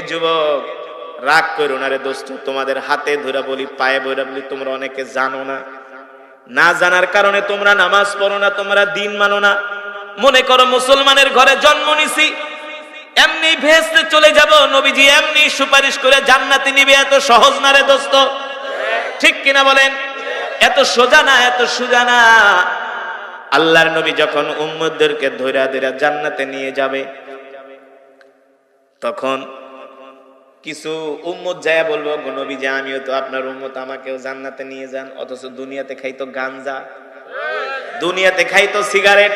যুবক, রাগ করো না রে দোস্ত, তোমাদের হাতে ধরে বলি, পায়ে ধরে বলি, তোমরা অনেকে জানো না, না জানার কারণে তোমরা নামাজ পড়ো না, তোমরা দিন মানো না। মনে করো মুসলমানের ঘরে জন্ম নিছি, এমনি ভেস্তে চলে যাব, নবীজি এমনি সুপারিশ করে জান্নাতে নিবে, এত সহজ না রে দোস্ত, ঠিক কিনা বলেন? এত সোজা না, এত সোজা না। আল্লাহর নবী যখন উম্মতদেরকে ধইরা ধইরা জান্নাতে নিয়ে যাবে, তখন কিছু উম্মত যায় বলবো, গো নবীজি আমিও তো আপনার উম্মত, আমাকেও জান্নাতে নিয়ে যান। অথচ দুনিয়াতে খাইতো গাঞ্জা, দুনিয়াতে খাইতো সিগারেট,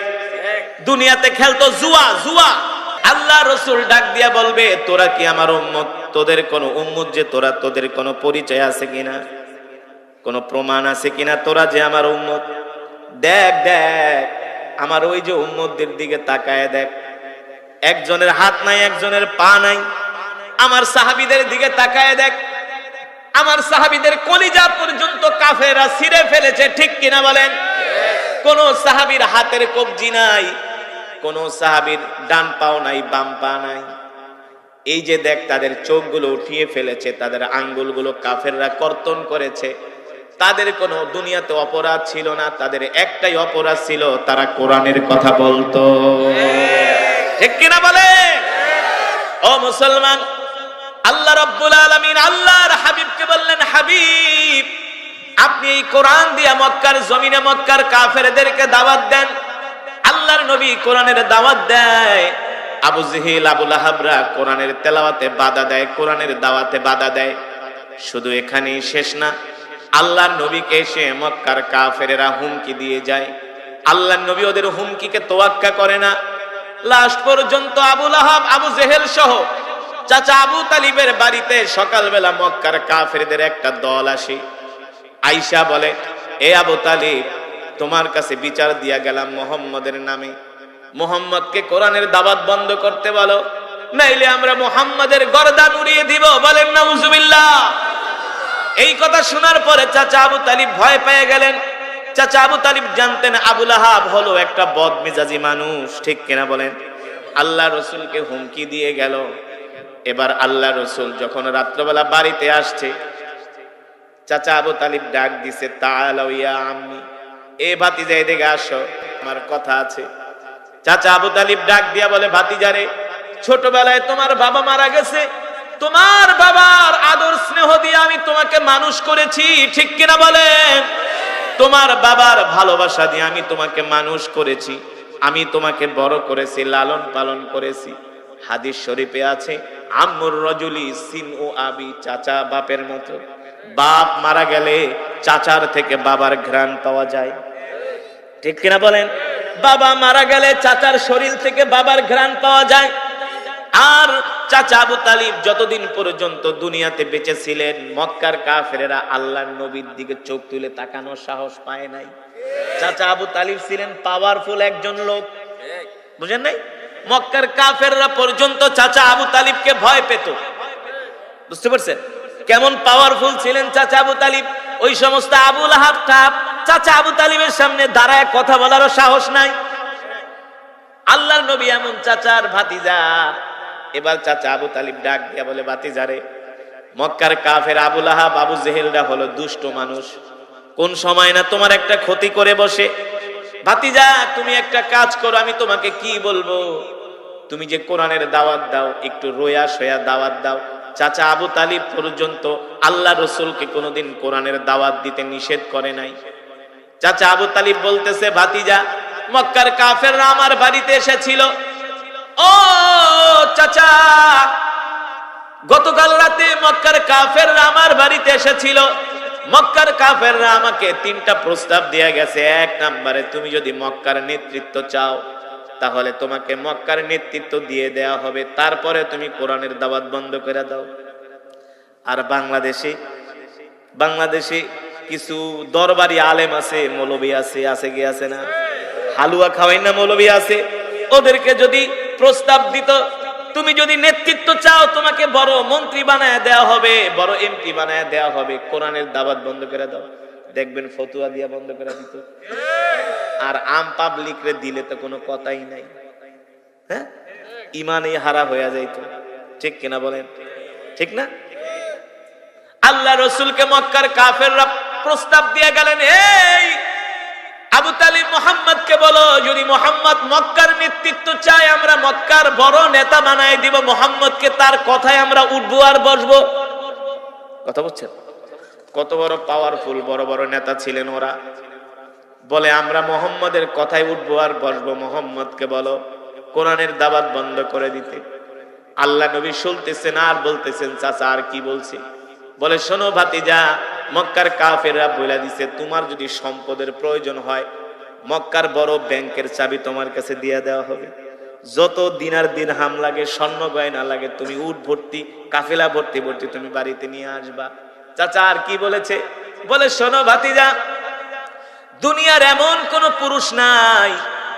দুনিয়াতে খেলতো জুয়া জুয়া। আল্লাহ রসুল ডাক দিয়া বলবে, তোরা কি আমার উম্মত? তোদের কোন উম্মত যে তোরা, তোদের কোন পরিচয় আছে কিনা, কোন প্রমাণ আছে কিনা তোরা যে আমার উম্মত? দেখ দেখ আমার ওই যে উম্মতদের দিকে তাকায় দেখ, একজনের হাত নাই, একজনের পা নাই। আমার সাহাবীদের দিকে তাকায় দেখ, আমার সাহাবীদের কলিজা পর্যন্ত কাফেররা ছিঁড়ে ফেলেছে, ঠিক কিনা বলেন? কোন সাহাবীর হাতের কবজি নাই, কোন সাহাবীর ডান পাও নাই, বাম পা নাই। এই যে দেখ, তাদের চোখগুলো উঠিয়ে ফেলেছে, তাদের আঙ্গুলগুলো কাফেররা কর্তন করেছে। তাদের কোনো দুনিয়াতে অপরাধ ছিল না, তাদের একটাই অপরাধ ছিল, তারা কোরআনের কথা বলতো, ঠিক কিনা বলে? ও মুসলমান, আল্লাহ রাব্বুল আলামিন আল্লাহর হাবিবকে বললেন, হাবিব আপনি এই কোরআন দিয়া মক্কার জমিনে মক্কার কাফেরদেরকে দাওয়াত দেন। আল্লাহর নবী কোরআনের দাওয়াত দেয়, আবু জেহেল আবু লাহাবরা কোরআনের তেলাওয়াতে বাধা দেয়, কোরআনের দাওয়াতে বাধা দেয়। শুধু এখানেই শেষ না, আল্লাহর নবীকে এসে মক্কার কাফেরেরা হুমকি দিয়ে যায়। আল্লাহর নবী ওদের হুমকিকে তোয়াক্কা করে না। লাস্ট পর্যন্ত আবু লাহাব, আবু জেহেল সহ চাচা আবু তালিবের বাড়িতে সকালবেলা মক্কার কাফেরদের একটা দল আসে। আয়েশা বলে, এ আবু তালিব, তোমার কাছে বিচার দিয়া গেলাম মুহাম্মদের নামে, মুহাম্মদকে কোরআনের দাওয়াত বন্ধ করতে বলো, নাইলে আমরা মুহাম্মদের গর্দান উড়িয়ে দিব। বলেন নাউজুবিল্লাহ। এই কথা শোনার পরে চাচা আবু তালিব ভয় পেয়ে গেলেন। চাচা আবু তালিব জানতেন আবু লাহাব হলো একটা বদমেজাজি মানুষ, ঠিক কিনা বলেন? আল্লাহ রসুলকে হুমকি দিয়ে গেল। এবার আল্লাহ রসুল যখন রাত্রবেলা বাড়িতে আসছে, চাচা আবু তালিব ডাক দিছে, তাআলাউ ইয়া আম্মি, এ ভাতিজা এদিকে আসো, আমার কথা আছে। চাচা আবু তালিব ডাক দিয়া বলে, ভাতিজারে, ছোটবেলায় তোমার বাবা মারা গেছে, তোমার বাবার আদর স্নেহ দিয়ে আমি তোমাকে মানুষ করেছি, ঠিক কিনা বলেন? তোমার বাবার ভালোবাসা দিয়ে আমি তোমাকে মানুষ করেছি, আমি তোমাকে বড় করেছি, লালন পালন করেছি। হাদিস শরীফে আছে, আম্মুর রাজুলি সিনউ আবি, চাচা বাপের মতো। বাপ মারা গেলে চাচার থেকে বাবার ঘ্রাণ পাওয়া যায়, ঠিক কিনা বলেন? বাবা মারা গেলে চাচার শরীর থেকে বাবার ঘ্রাণ পাওয়া যায়। আর চাচা আবু তালিব যতদিন পর্যন্ত দুনিয়াতে বেঁচে ছিলেন, মক্কার কাফেরেরা আল্লাহর নবীর দিকে চোখ তুলে তাকানোর সাহস পায় নাই। চাচা আবু তালিব ছিলেন পাওয়ারফুল একজন লোক, বুঝেন নাই? মক্কার কাফেররা পর্যন্ত চাচা আবু তালিবকে ভয় পেত। বুঝতে পারছেন কেমন পাওয়ারফুল ছিলেন চাচা আবু তালিব? ওই সমস্ত আবু লাহাব কাফ চাচা আবু তালিবের সামনে দাঁড়ায় কথা বলারও সাহস নাই। আল্লাহর নবী এমন চাচার ভাতিজা। এবার চাচা আবু তালিব ডাক দিয়া বলে, ভাতিজারে, মক্কার কাফের আবু লাহাব আবু জেহেলরা হলো দুষ্ট মানুষ, কোন সময় না তোমার একটা ক্ষতি করে বসে। ভাতিজা, তুমি একটা কাজ করো, আমি তোমাকে কি বলবো, তুমি যে কোরআনের দাওয়াত দাও, একটু রোয়া সোয়া দাওয়াত দাও। চাচা আবু তালিব পর্যন্ত আল্লাহ রসুলকে কোনোদিন কোরআনের দাওয়াত দিতে নিষেধ করে নাই। চাচা আবু তালিব বলতেছে, ভাতিজা, মক্কার কাফেররা আমার বাড়িতে এসেছিল। ও চাচা, গতকাল রাতে মক্কার কাফেররা আমার বাড়িতে এসেছিল। মক্কার কাফেররা আমাকে 3টা প্রস্তাব দিয়ে গেছে। 1 নম্বরে, তুমি যদি মক্কার নেতৃত্ব চাও তাহলে তোমাকে মক্কার নেতৃত্ব দিয়ে দেয়া হবে, তারপরে তুমি কোরআনের দাওয়াত বন্ধ করে দাও। আর বাংলাদেশে কিছু দরবারি আলেম আছে, মৌলবী আছে কি আছে না? হালুয়া খাওয়াই না মৌলবী আছে। ওদেরকে যদি প্রস্তাব দিত, তুমি যদি নেতৃত্ব চাও তোমাকে বড় মন্ত্রী বানায় দেওয়া হবে, বড় এমপি বানায় দেওয়া হবে, কোরআনের দাওয়াত বন্ধ করে দাও, দেখবেন ফতুয়া দিয়া বন্ধ করে দিত। আর আম পাবলিক রে দিলে তো কোনো কথাই নাই, হ্যাঁ, ইমানই হারা হয়ে যাইতো, ঠিক কিনা বলেন? ঠিক না? আল্লাহ রসুলকে মক্কার কাফেররা প্রস্তাব দিয়ে গেলেন, এই আবু তালিব মুহাম্মদকে বলো, যদি মুহাম্মদ মক্কার নেতৃত্ব চায় আমরা মক্কার বড় নেতা বানাই দিব, মুহাম্মদকে তার কথায় আমরা উঠবো আর বসবো। কথা বলছেন? কত বড় পাওয়ারফুল বড় বড় নেতা ছিলেন ওরা। বলে আমরা মুহাম্মদের কথায় উঠবো আর বসবো, মুহাম্মদকে বলো কোরআনের দাওয়াত বন্ধ করে দিতে। আল্লাহ নবী শুনতেছেন আর বলতেছেন, চাচা আর কি বলছি? বলে শোনো ভাতিজা, মক্কার কাফেররা বলে দিছে তোমার যদি সম্পদের প্রয়োজন হয় মক্কার বড় ব্যাংকের চাবি তোমার কাছে দিয়ে দেওয়া হবে, যত দিনার দিরহাম লাগে স্বর্ণ গয়না লাগে তুমি উট ভর্তি কাফেলা ভর্তি ভর্তি তুমি বাড়িতে নিয়ে আসবা। চাচা আর কি বলেছে? বলে শোনো ভাতিজা, দুনিয়ার এমন কোন পুরুষ নাই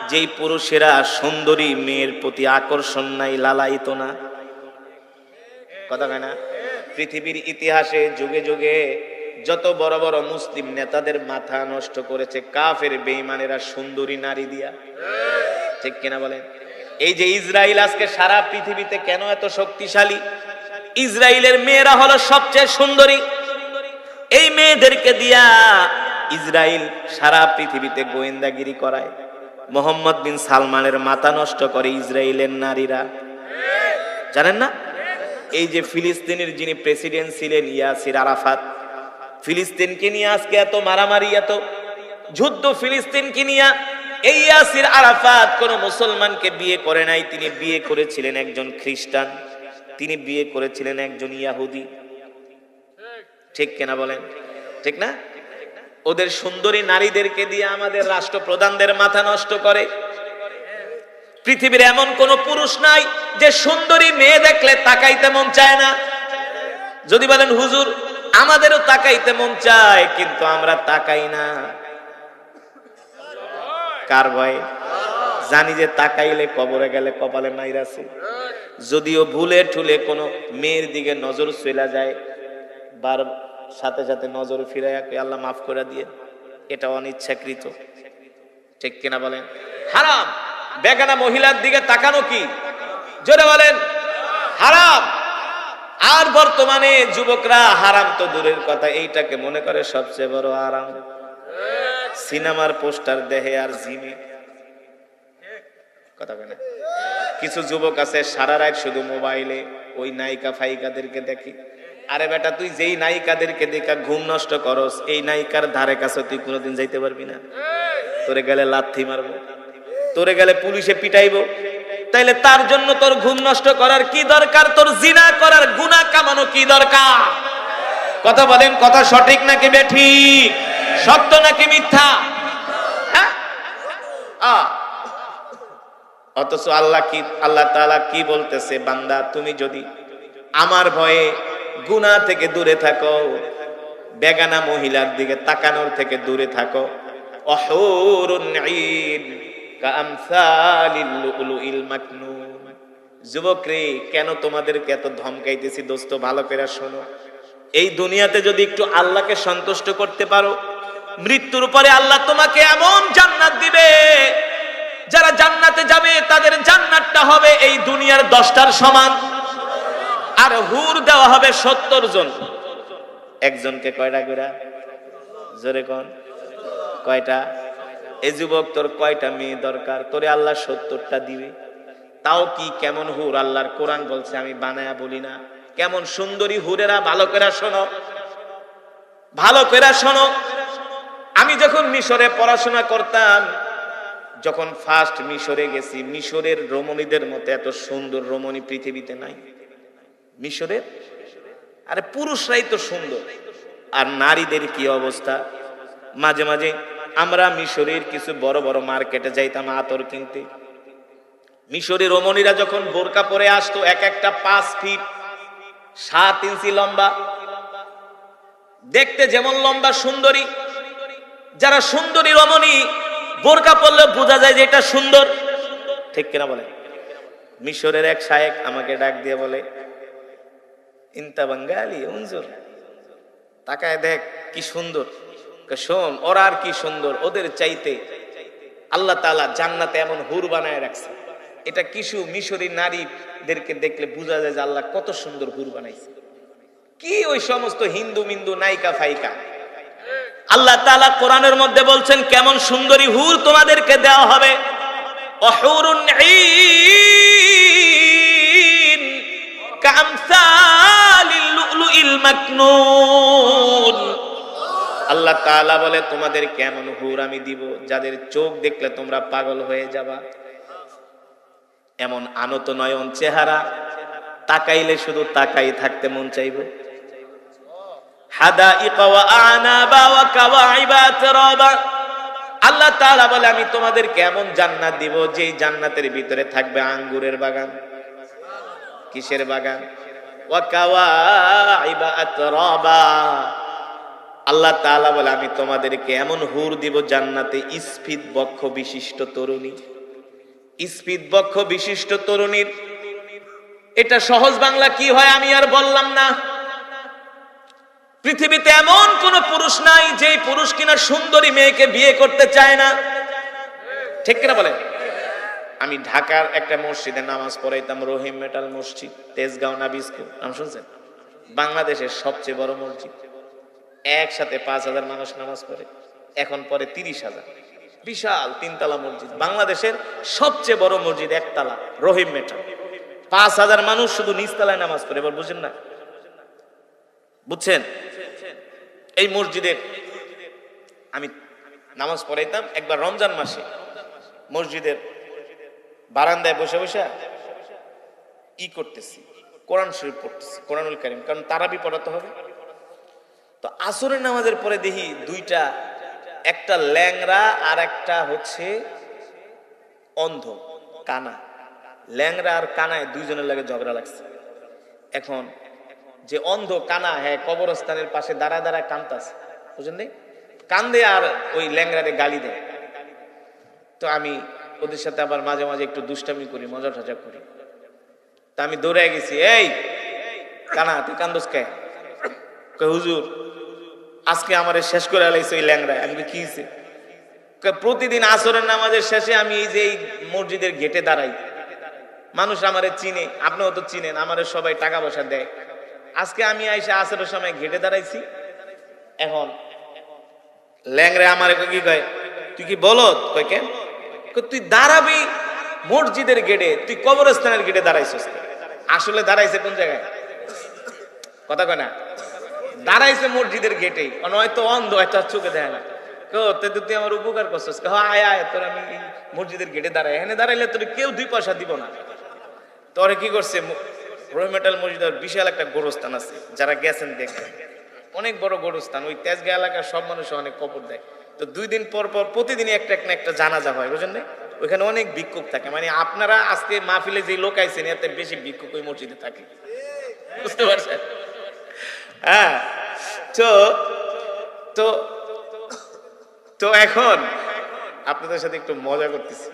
যেই পুরুষেরা সুন্দরী মেয়ের প্রতি আকর্ষণ নাই, লালায়িত না। কথা কয় না? পৃথিবীর ইতিহাসে যুগে যুগে যত বড় বড় মুসলিম নেতাদের মাথা নষ্ট করেছে কাফের বেঈমানেরা সুন্দরী নারী দিয়া। ঠিক কিনা বলেন? এই যে ইসরায়েল আজকে সারা পৃথিবীতে কেন এত শক্তিশালী? ইসরায়েলের মেয়েরা হলো সবচেয়ে সুন্দরী। এই মেয়েদেরকে দিয়া ইসরায়েল সারা পৃথিবীতে গোয়েন্দাগিরি করায়। মোহাম্মদ বিন সালমানের মাথা নষ্ট করে ইসরায়েলের নারীরা, জানেন না? এই যে ফিলিস্তিনের যিনি প্রেসিডেন্ট ছিলেন ইয়াসির আরাফাত, ফিলিস্তিনকে নিয়ে আজকে এত মারামারি এত যুদ্ধ ফিলিস্তিনকে নিয়ে। এই ইয়াসির আরাফাত কোন মুসলমানকে বিয়ে করে নাই, তিনি বিয়ে করেছিলেন একজন খ্রিস্টান, তিনি বিয়ে করেছিলেন একজন ইহুদি। ঠিক কিনা বলেন? ঠিক না? ওদের সুন্দরী নারীদেরকে দিয়ে আমাদের রাষ্ট্রপ্রধানদের মাথা নষ্ট করে। পৃথিবীর এমন কোন পুরুষ নাই যে সুন্দরী মেয়ে দেখলে তাকাইতে মন চায় না। যদি বলেন হুজুর আমাদেরও তাকাইতে মন চায় কিন্তু আমরা তাকাই না, কার ভয়ে? জানি যে তাকাইলে কবরে গেলে কপালে মাইরাছে। যদিও ভুলে ঠুলে কোনো মেয়ের দিকে নজর চলে যায়, বার সাথে সাথে নজর ফিরাইয়া আল্লাহ মাফ করে দিয়ে, এটা অনিচ্ছাকৃত। ঠিক কিনা বলেন? হারাম। বেগানা মহিলার দিকে তাকানো কি? জোরে বলেন হারাম। আর বর্তমানে যুবকরা হারাম তো দূরের কথা, এইটাকে মনে করে সবচেয়ে বড় আরাম। সিনেমার পোস্টার দেখে আর জিমে। কথা বলে কিছু যুবক আছে সারা রাত শুধু মোবাইলে ওই নায়িকা ফাইকাদেরকে দেখি। আরে বেটা, তুই যেই নায়িকাদেরকে দেখা ঘুম নষ্ট করস, এই নায়িকার ধারে কাছে তুই কোনোদিন যাইতে পারবি না। তোরে গেলে লাথি মারবো, তোরে গেলে পুলিশে পিটাইবো। তাইলে তার জন্য তোর ঘুম নষ্ট করার কি দরকার? তোর জিনা করার গুনাহ কামানো কি দরকার? কথা বলেন, কথা সঠিক নাকি বেঠিক? সত্য নাকি মিথ্যা? অথচ আল্লাহ তাআলা কি বলতেছে? বান্দা তুমি যদি আমার ভয়ে গুনাহ থেকে দূরে থাকো, বেগানা মহিলার দিকে তাকানোর থেকে দূরে থাকো, অহুরুন ঈন কামসালিল লুলুইল মাকনুন। যুবক রে, কেন তোমাদেরকে এত ধমকাইতেছি? দোস্ত ভালো করে শোনো, এই দুনিয়াতে যদি একটু আল্লাহকে সন্তুষ্ট করতে পারো, মৃত্যুর পরে আল্লাহ তোমাকে এমন জান্নাত দিবে, যারা জান্নাতে যাবে তাদের জান্নাতটা হবে এই দুনিয়ার 10টার সমান। আর হুর দেওয়া হবে 70 জন। একজনকে কয়টা করে? জোরে কোন কয়টা? এই যুবক, তোর কয়টা মেয়ে দরকার? তোরে আল্লাহ 70টা দিবে। তাও কি কেমন হুর? আল্লাহর কোরআন বলছে, আমি বানায়া বলি না। কেমন সুন্দরী হুরেরা, ভালো করে শোনো, ভালো করে শোনো। আমি যখন মিশরে পড়াশোনা করতাম, যখন ফার্স্ট মিশরে গেছি, মিশরের রমণীদের মতো এত সুন্দর রমণী পৃথিবীতে নাই। মিশরের আরে পুরুষরাই তো সুন্দর, আর নারীদের কি অবস্থা? মাঝে মাঝে আমরা মিশরের কিছু বড় বড় মার্কেটে যাইতাম আতর কিনতে। মিশরের রমণীরা যখন বোরকা পরে আসতো, এক একটা 5 ফিট 7 ইঞ্চি লম্বা, দেখতে যেমন লম্বা সুন্দরী। যারা সুন্দরী রমণী বোরকা পরলে বোঝা যায় যে এটা সুন্দর। ঠিক কিনা বলে? মিশরের এক শায়েখ আমাকে ডাক দিয়ে বলে, ইনতা বাঙ্গালি উনজুর, তাকায় দেখ কি সুন্দর। শোন, ওরা আর কি সুন্দর, ওদের চাইতে আল্লাহ তাআলা জান্নাতে এমন হুর বানায় রাখছে। এটা কিছু মিশরি নারীদেরকে দেখলে বোঝা যায় যে আল্লাহ কত সুন্দর হুর বানাইছে। কি ওই সমস্ত হিন্দু মিন্দু নায়িকা ফাইকা। আল্লাহ তাআলা কোরআনের মধ্যে বলছেন কেমন সুন্দরী হুর তোমাদেরকে দেওয়া হবে, অহুরুন ঈন কামসালিল লুলুইল মাকনুন। আল্লাহ তাআলা বলে তোমাদের কেমন হুর আমি দিব যাদের চোখ দেখলে তোমরা পাগল হয়ে যাবা, এমন আনত নয়ন চেহারা, তাকাইলে শুধু তাকাই থাকতে মন চাইবে। হাদাইকা ওয়া আনাবা ওয়া কাওয়াইবা আতরাবা। আল্লাহ তাআলা বলে আমি তোমাদের কেমন জান্নাত দিব যেই জান্নাতের ভিতরে থাকবে আঙ্গুরের বাগান। কিসের বাগান? ওয়া কাওয়াইবা আতরাবা। আল্লাহ তাআলা বলে আমি তোমাদেরকে এমন হুর দিব জান্নাতে স্ফীত বক্ষ বিশিষ্ট তরুণী। স্ফীত বক্ষ বিশিষ্ট তরুণীর এটা সহজ বাংলা কি হয় আমি আর বললাম না। পৃথিবীতে এমন কোন পুরুষ নাই যে পুরুষ কিনা সুন্দরী মেয়েকে বিয়ে করতে চায় না, ঠিক কিনা বলেন? আমি ঢাকার একটা মসজিদে নামাজ পড়াইতাম, রহিম মেটাল মসজিদ, তেজগাঁও নাবিস্কু, নাম শুনছেন? বাংলাদেশের সবচেয়ে বড় মসজিদ, একসাথে 5,000 মানুষ নামাজ পড়ে, এখন পরে 30,000, বিশাল 3 তলা মসজিদ, বাংলাদেশের সবচেয়ে বড় মসজিদ, একতলা, রহিম মেটাল, 5,000 মানুষ শুধু নিচতলায় নামাজ পড়ে। এবার বুঝেন না? বুঝছেন? এই মসজিদের আমি নামাজ পড়াইতাম। একবার রমজান মাসে মসজিদের বারান্দায় বসে বসে করতেছি, কোরআন শরীফ পড়তেছি, কোরআনুল কারীম, কারণ তারাবি পড়াতে হবে। তো আসরের নামাজের পরে দেখি দুইটা, একটা ল্যাংড়া আর একটা হচ্ছে অন্ধ, কানা। ল্যাংড়া আর কানায় দুইজনের লাগে ঝগড়া লাগছে। এখন যে অন্ধ কানা, হ্যাঁ, কবরস্থানের পাশে দাঁড়ায় দাঁড়ায় কান্দতেছে, বুঝলেন? কান্দে আর ওই ল্যাংড়ারে গালি দেয়। তো আমি ওদের সাথে আবার মাঝে মাঝে একটু দুষ্টামি করি, মজা ঠাজা করি। তা আমি দৌড়ে গেছি, এই কানা তুই কান্দস কে? হুজুর আজকে আমারে শেষ করে আলাইছে ওই ল্যাংড়া। আমি কি হইছে? প্রতিদিন আসরের নামাজের শেষে আমি এই যে এই মসজিদের গেটে দাঁড়াই, মানুষ আমারে চিনে, আপনিও তো চিনেন, আমারে সবাই টাকা পয়সা দেয়। আজকে আমি আইসা আসরের সময় ঘেটে দাঁড়াইছি। এখন ল্যাংড়া আমারে কি কয়, তুই কি বলত? কয় কেন? তুই দাঁড়াবি মসজিদের গেটে, তুই কবরস্থানের গেটে দাঁড়াইছিস। আসলে দাঁড়াইছে কোন জায়গায়? কথা কয় না? দাঁড়াইছে মসজিদের গেটেই, হয়তো অন্ধ, হয়তো চোখে দেয় না। তুই আমার উপকার করছিস, আয় আয় তোর আমি মসজিদের গেটে দাঁড়াই, এখানে দাঁড়াইলে তোর কেউ 2 পয়সা দিব না। তোরে কি করছে, রহিমেটাল মসজিদের বিশাল একটা গোরস্থান আছে, যারা গেছেন দেখেন, অনেক বড় গোরস্থান। ওই তেজগাঁ এলাকার সব মানুষ অনেক কবর দেয়। তো 2 দিন পর পর প্রতিদিনই একটা একটা জানাজা হয়, বুঝলেন না? ওইখানে অনেক ভিক্ষুক থাকে, মানে আপনারা আজকে মাহফিলে যে লোক আইছেন এতে বেশি ভিক্ষুক ওই মসজিদে থাকে, বুঝতে পারছেন? হ্যাঁ, তো তো তো এখন আপনাদের সাথে একটু মজা করতেছি।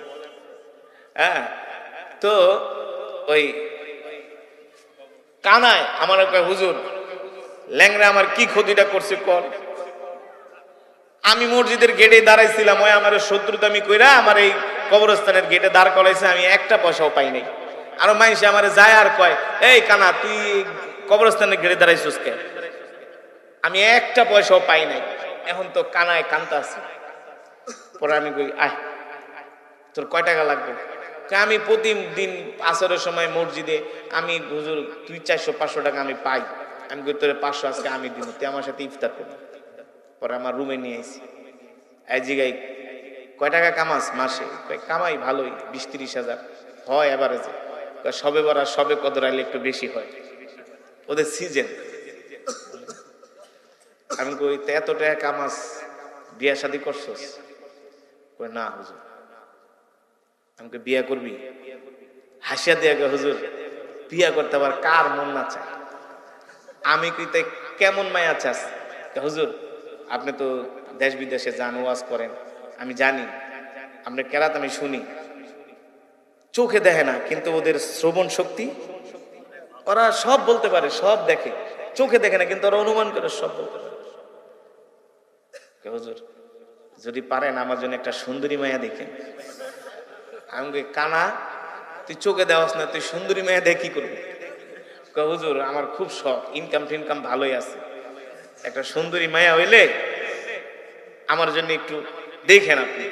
হ্যাঁ, তো ওই কানায় আমার কয়, হুজুর ল্যাংড়া আমার কি ক্ষতিটা করছে কর? আমি মসজিদের গেটে দাঁড়াইছিলাম, ওই আমার শত্রুতামি কইরা আমার এই কবরস্থানের গেটে দাঁড় করাইছে, আমি একটা পয়সাও পাই নাই। আরো মানুষ আমার যায় আর কয়, এই কানা তুই কবরস্থানের গেটে দাঁড়াইছিস কে? আমি একটা পয়সাও পাই নাই। এখন তো কানায় কান্তা আছে। পরে আমি কই, আয় তোর কয় টাকা লাগবে? আমি প্রতিদিন আসরের সময় মসজিদে আমি, হুজুর 400-500 টাকা আমি পাই। আমি কই তোর 500 আজকে আমি দিব, তুই আমার সাথে ইফতার করবি। পরে আমার রুমে নিয়ে আইছি, এই জিগাই কয় টাকা কামাস মাসে? কামাই ভালোই, 20-30 হাজার হয় এভারেজে। সবে বড় সবে কদর আইলে একটু বেশি হয়, ওদের সিজন। আমি কই এত টাকা কামাস, বিয়া শাদী করছস? কই না হুজুর। আমি কই বিয়া করবি? হাসিয়া দিয়া গে, হুজুর বিয়া করতে আবার কার মন না চায়? আমি কই তাই কেমন মায়া চাস? হুজুর আপনি তো দেশ বিদেশে যান, ওয়াজ করেন, আমি জানি আপনার কেরাত আমি শুনি, চোখে দেখে না কিন্তু ওদের শ্রবণ শক্তি, ওরা সব বলতে পারে, সব দেখে, চোখে দেখে না কিন্তু ওরা অনুমান করে সব বলতে পারে। হুজুর যদি পারেন আমার জন্য একটা সুন্দরী মায়া দেখেন। আমি কানা তুই চোখে দেওয়াস না, তুই সুন্দরী মায়া দেখে কি করবি? হুজুর আমার খুব শখ, ইনকাম টিনকাম ভালোই আছে, একটা সুন্দরী মায়া হইলে আমার জন্য একটু দেখেন আপনি।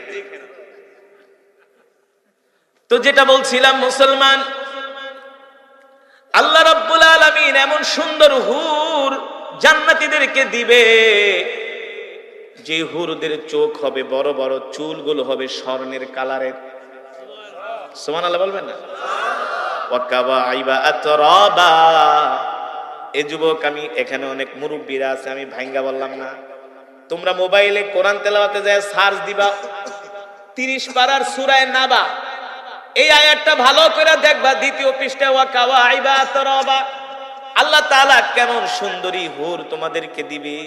তো যেটা বলছিলাম মুসলমান, আল্লাহ রাব্বুল আলামিন এমন সুন্দর হুর জান্নাতীদেরকে দিবে, যে হুরদের চোখ হবে বড় বড়, চুলগুলো হবে স্বর্ণের কালারের। সুবহানাল্লাহ বলবেন না? ওয়া কাওয়াইবা আতরাবা। এ যুবক, আমি এখানে অনেক মুরব্বীরা আছে, আমি ভাঙ্গা বললাম না, তোমরা মোবাইলে কোরআন তেলাওয়াতে যায় সার্চ দিবা 30 পারার সূরা নাবা, এই আয়াতটা ভালো করে দেখবা, দ্বিতীয় পৃষ্ঠা, ওয়া কাওয়াইবা আতরাবা। আল্লাহ তাআলা কেমন সুন্দরী হুর তোমাদেরকে দিবে।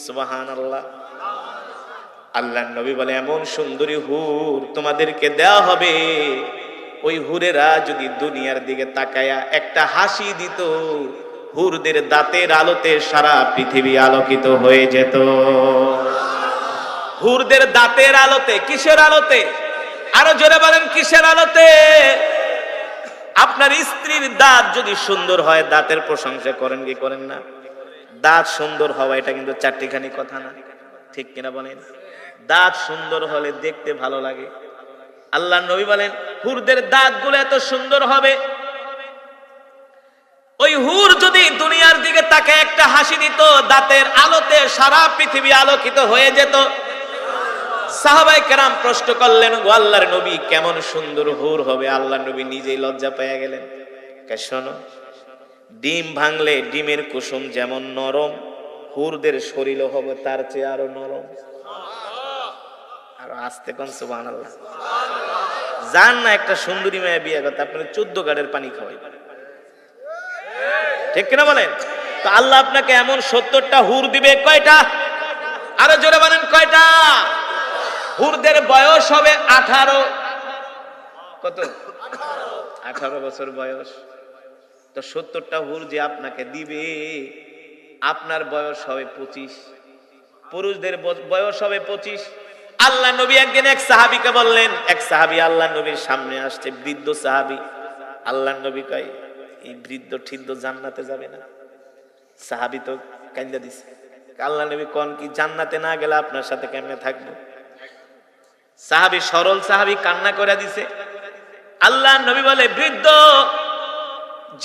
সুবহানাল্লাহ। আল্লাহর নবী বলে এমন সুন্দরী হুর তোমাদেরকে দেওয়া হবে, ওই হুরেরা যদি দুনিয়ার দিকে তাকায়া একটা হাসি দিত, হুরদের দাঁতের আলোতে সারা পৃথিবী আলোকিত হয়ে যেত। হুরদের দাঁতের আলোতে। কিসের আলোতে? আরো জোরে বলেন, কিসের আলোতে? আপনার স্ত্রীর দাঁত যদি সুন্দর হয়, দাঁতের প্রশংসা করেন কি করেন না? দাঁত সুন্দর হওয়া এটা কিন্তু চারটিখানি কথা না, ঠিক কিনা বলেন? দাঁত সুন্দর হলে দেখতে ভালো লাগে। আল্লাহ নবী বলেন হুরদের দাঁতগুলো এত সুন্দর হবে, ওই হুর যদি দুনিয়ার দিকে তাকে একটা হাসি দিত, দাঁতের আলোতে সারা পৃথিবী আলোকিত হয়ে যেত। সাহাবায়ে কেরাম প্রশ্ন করলেন, ও আল্লাহর নবী কেমন সুন্দর হুর হবে? আল্লাহর নবী নিজেই লজ্জা পেয়ে গেলেন। শোনো, ডিম ভাঙলে ডিমের কুসুম যেমন নরম, হুরদের শরীরও হবে তার চেয়ে আরো নরম। আর আস্তে কোন সুবহানাল্লাহ। জান না একটা সুন্দরী মেয়ে বিয়ে করতে, আপনার 14 গাড়ের পানি খাওয়াই, ঠিক কিনা বলেন? তো আল্লাহ আপনাকে এমন 70টা হুর দিবে। কয়টা? আরো জোরে বলেন, কয়টা? হুরদের বয়স হবে 18। কত? 18 বছর বয়স। তো 70টা হুর যে আপনাকে দিবে, আপনার বয়স হবে 25, পুরুষদের বয়স হবে 25। আল্লাহ নবী একদিন এক সাহাবীকে বললেন, এক সাহাবী আল্লাহ নবীর সামনে আসছে, বৃদ্ধ সাহাবী। আল্লাহ নবী কয়, এই বৃদ্ধ ঠিদ্ধ জান্নাতে যাবে না। সাহাবী তো কান্দা দিছে। আল্লাহ নবী কোন কি জান্নাতে না গেলে আপনার সাথে কেমনে থাকবো? সাহাবী, সরল সাহাবী কান্না করে দিছে। আল্লাহ নবী বলে, বৃদ্ধ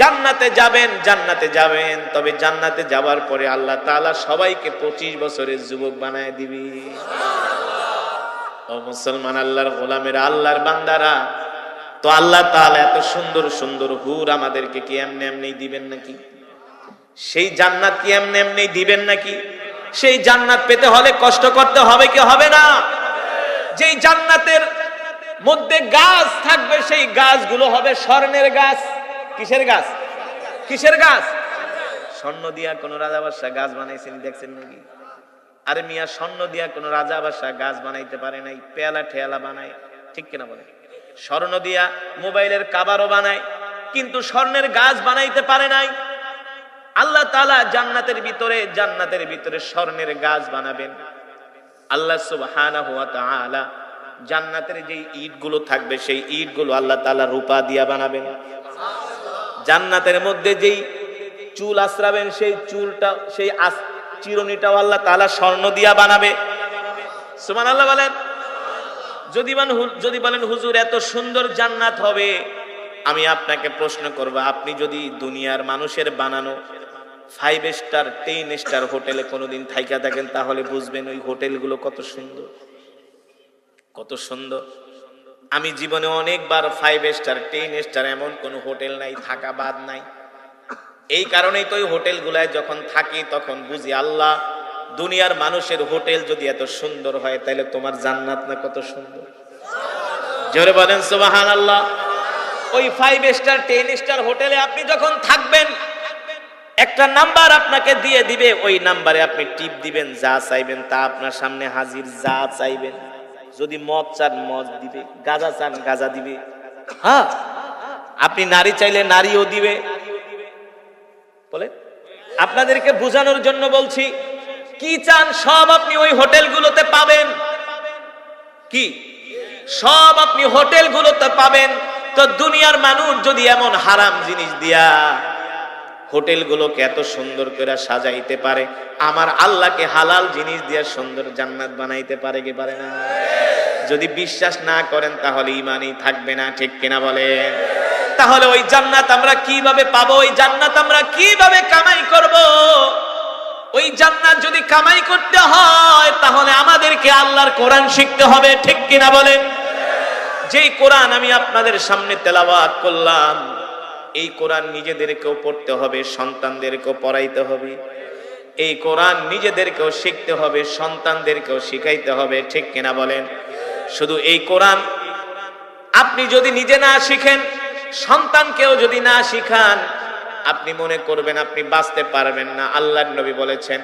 জান্নাতে যাবেন, জান্নাতে যাবেন, তবে জান্নাতে যাওয়ার পরে আল্লাহ তাআলা সবাইকে 25 বছরের যুবক বানায় দিবে। ও মুসলমান, আল্লাহর গোলামেরা, আল্লাহর বান্দারা, তো আল্লাহ তাআলা এত সুন্দর সুন্দর হুর আমাদেরকে কি এমনি এমনি দিবেন নাকি? সেই জান্নাত কি এমনি এমনি দিবেন নাকি? সেই জান্নাত পেতে হলে কষ্ট করতে হবে কি হবে না? যেই জান্নাতের মধ্যে গাছ থাকবে, সেই গাছগুলো হবে স্বর্ণের গাছ। কিসের গাছ? কিসের গাছ? স্বর্ণ দিয়া কোন রাজা বাদশা গাছ বানাইছেন দেখছেন নাকি? আরে মিয়া, স্বর্ণ দিয়া কোন রাজা বাদশা গাছ বানাইতে পারে নাই, পেয়ালা ঠেয়ালা বানায়, ঠিক কিনা বলে? স্বর্ণ দিয়া মোবাইলের কাভারও বানায়, কিন্তু স্বর্ণের গাছ বানাইতে পারে নাই। আল্লাহ তাআলা জান্নাতের ভিতরে স্বর্ণের গাছ বানাবেন। আল্লাহ সুবহানাহু ওয়া তাআলা জান্নাতের যেই ইটগুলো থাকবে, সেই ইটগুলো আল্লাহ তাআলা রূপা দিয়া বানাবেন। জান্নাতের মধ্যে যেই চুল আশ্রাবেন, সেই চুলটা, সেই চিরুনিটাও আল্লাহ তাআলা স্বর্ণ দিয়া বানাবে। সুবহানাল্লাহ বলেন। যদি বলেন হুজুর এত সুন্দর জান্নাত হবে, আমি আপনাকে প্রশ্ন করব, আপনি যদি দুনিয়ার মানুষের বানানো 5 স্টার 10 স্টার হোটেলে কোনোদিন থাইকা থাকেন, তাহলে বুঝবেন ওই হোটেলগুলো কত সুন্দর, কত সুন্দর। আমি জীবনে অনেকবার 5 স্টার 10 স্টার এমন কোন হোটেল নাই, থাকা বাদ নাই। এই কারণেই তো ওই হোটেলগুলায় যখন থাকি তখন বুঝি, আল্লাহ, দুনিয়ার মানুষের হোটেল যদি এত সুন্দর হয়, তাহলে তোমার জান্নাত না কত সুন্দর। জোরে বলেন সুবহানাল্লাহ। ওই 5 স্টার 10 স্টার হোটেলে আপনি যখন থাকবেন, একটা নাম্বার আপনাকে দিয়ে দিবে, ওই নাম্বারে আপনি টিপ দিবেন, যা চাইবেন তা আপনার সামনে হাজির। যা চাইবেন, যদি মদ চান মদ দিবে, গাঁজা চান গাঁজা দিবে, হ্যাঁ, আপনি নারী চাইলে নারীও দিবে। বলে আপনাদেরকে বোঝানোর জন্য বলছি, কি চান সব আপনি ওই হোটেলগুলোতে পাবেন। কি সব আপনি হোটেলগুলোতে পাবেন। তো দুনিয়ার মানুষ যদি এমন হারাম জিনিস দিয়া হোটেলগুলোকে এত সুন্দর করে সাজাইতে পারে, আমার আল্লাহকে হালাল জিনিস দিয়ে সুন্দর জান্নাত বানাইতে পারে কি পারে না? যদি বিশ্বাস না করেন তাহলে ঈমানই থাকবে না, ঠিক কিনা বলেন? তাহলে ওই জান্নাত আমরা কিভাবে পাবো? ওই জান্নাত আমরা কিভাবে কামাই করব? ওই জান্নাত যদি কামাই করতে হয় তাহলে আমাদেরকে আল্লাহর কোরআন শিখতে হবে, ঠিক কিনা বলেন? যেই কোরআন আমি আপনাদের সামনে তেলাওয়াত করলাম, এই কোরআন নিজেদেরকেও পড়তে হবে, সন্তানদেরকেও পড়াইতে হবে। এই কোরআন নিজেদেরকেও শিখতে হবে, সন্তানদেরকেও শিখাইতে হবে, ঠিক কিনা বলেন? শুধু এই কোরআন আপনি যদি নিজে না শিখেন, সন্তানকেও যদি না শিখান, আপনি মনে করবেন আপনি বাঁচতে পারবেন না। আল্লাহর নবী বলেছেন,